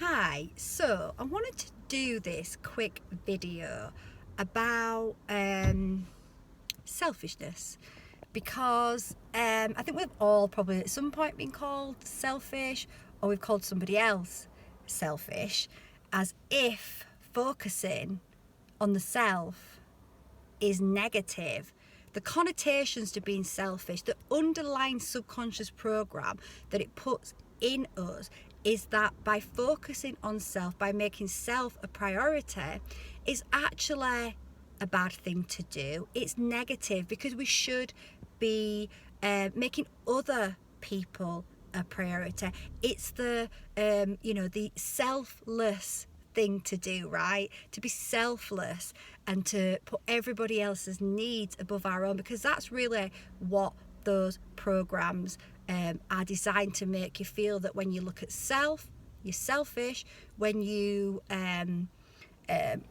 Hi, so I wanted to do this quick video about selfishness because I think we've all probably at some point been called selfish, or we've called somebody else selfish, as if focusing on the self is negative. The connotations to being selfish, the underlying subconscious program that it puts in us, is that by focusing on self, by making self a priority, is actually a bad thing to do. It's negative because we should be making other people a priority. It's the selfless thing to do, right? To be selfless and to put everybody else's needs above our own, because that's really what those programs are designed to make you feel, that when you look at self, you're selfish. When you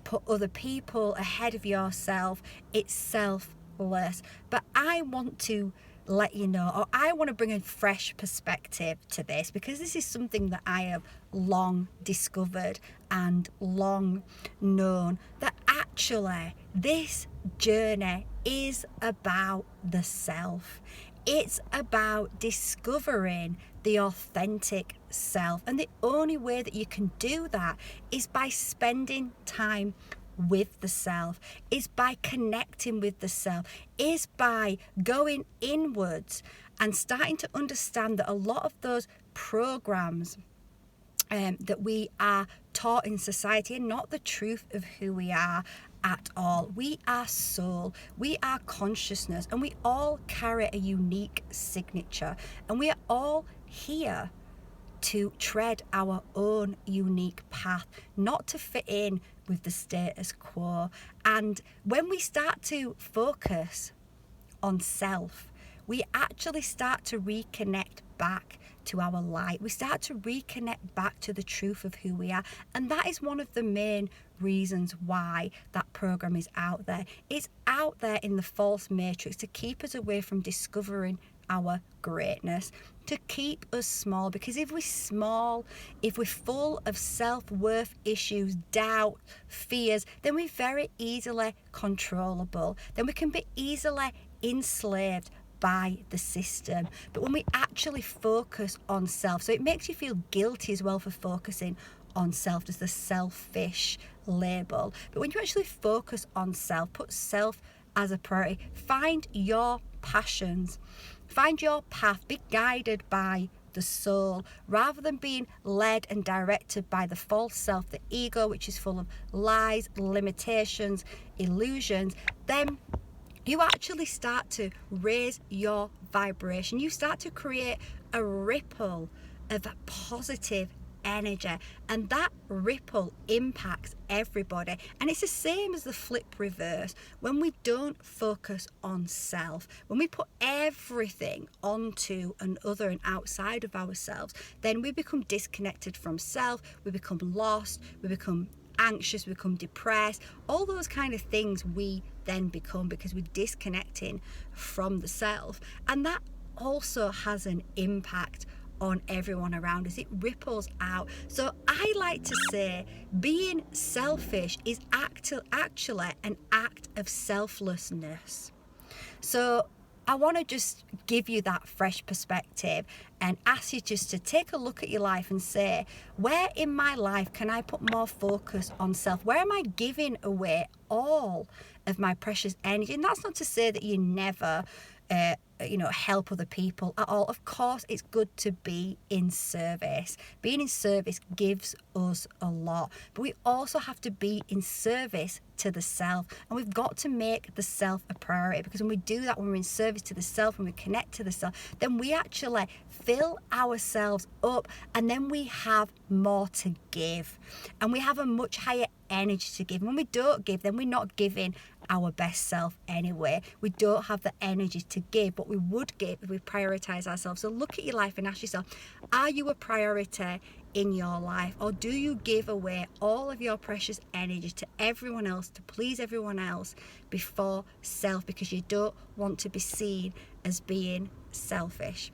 put other people ahead of yourself, it's selfless. But I want to let you know, or I want to bring a fresh perspective to this, because this is something that I have long discovered and long known, that actually this journey is about the self. It's about discovering the authentic self. And the only way that you can do that is by spending time with the self, is by connecting with the self, is by going inwards and starting to understand that a lot of those programs that we are taught in society are not the truth of who we are at all. We are soul, we are consciousness, and we all carry a unique signature, and we are all here to tread our own unique path, not to fit in with the status quo. And when we start to focus on self, we actually start to reconnect back to our light. We start to reconnect back to the truth of who we are. And that is one of the main reasons why that program is out there. It's out there in the false matrix to keep us away from discovering our greatness, to keep us small. Because if we're small, if we're full of self-worth issues, doubt, fears, then we're very easily controllable. Then we can be easily enslaved by the system. But when we actually focus on self, so it makes you feel guilty as well for focusing on self. There's the selfish label. But when you actually focus on self, put self as a priority, find your passions, find your path, be guided by the soul, rather than being led and directed by the false self, the ego, which is full of lies, limitations, illusions. Then you actually start to raise your vibration. You start to create a ripple of a positive energy, and that ripple impacts everybody. And it's the same as the flip reverse. When we don't focus on self, when we put everything onto another and outside of ourselves, then we become disconnected from self, we become lost, we become anxious, we become depressed, all those kind of things we then become, because we're disconnecting from the self. And that also has an impact on everyone around us. It ripples out. So I like to say being selfish is actually an act of selflessness. So I want to just give you that fresh perspective and ask you just to take a look at your life and say, where in my life can I put more focus on self? Where am I giving away all of my precious energy? And that's not to say that you never help other people at all. Of course, it's good to be in service. Being in service gives us a lot, but we also have to be in service to the self, and we've got to make the self a priority, because when we do that, when we're in service to the self, when we connect to the self, then we actually fill ourselves up, and then we have more to give, and we have a much higher energy to give. When we don't give, then we're not giving our best self anyway. We don't have the energy to give what we would give if we prioritize ourselves. So look at your life and ask yourself, are you a priority in your life, or do you give away all of your precious energy to everyone else, to please everyone else before self, because you don't want to be seen as being selfish?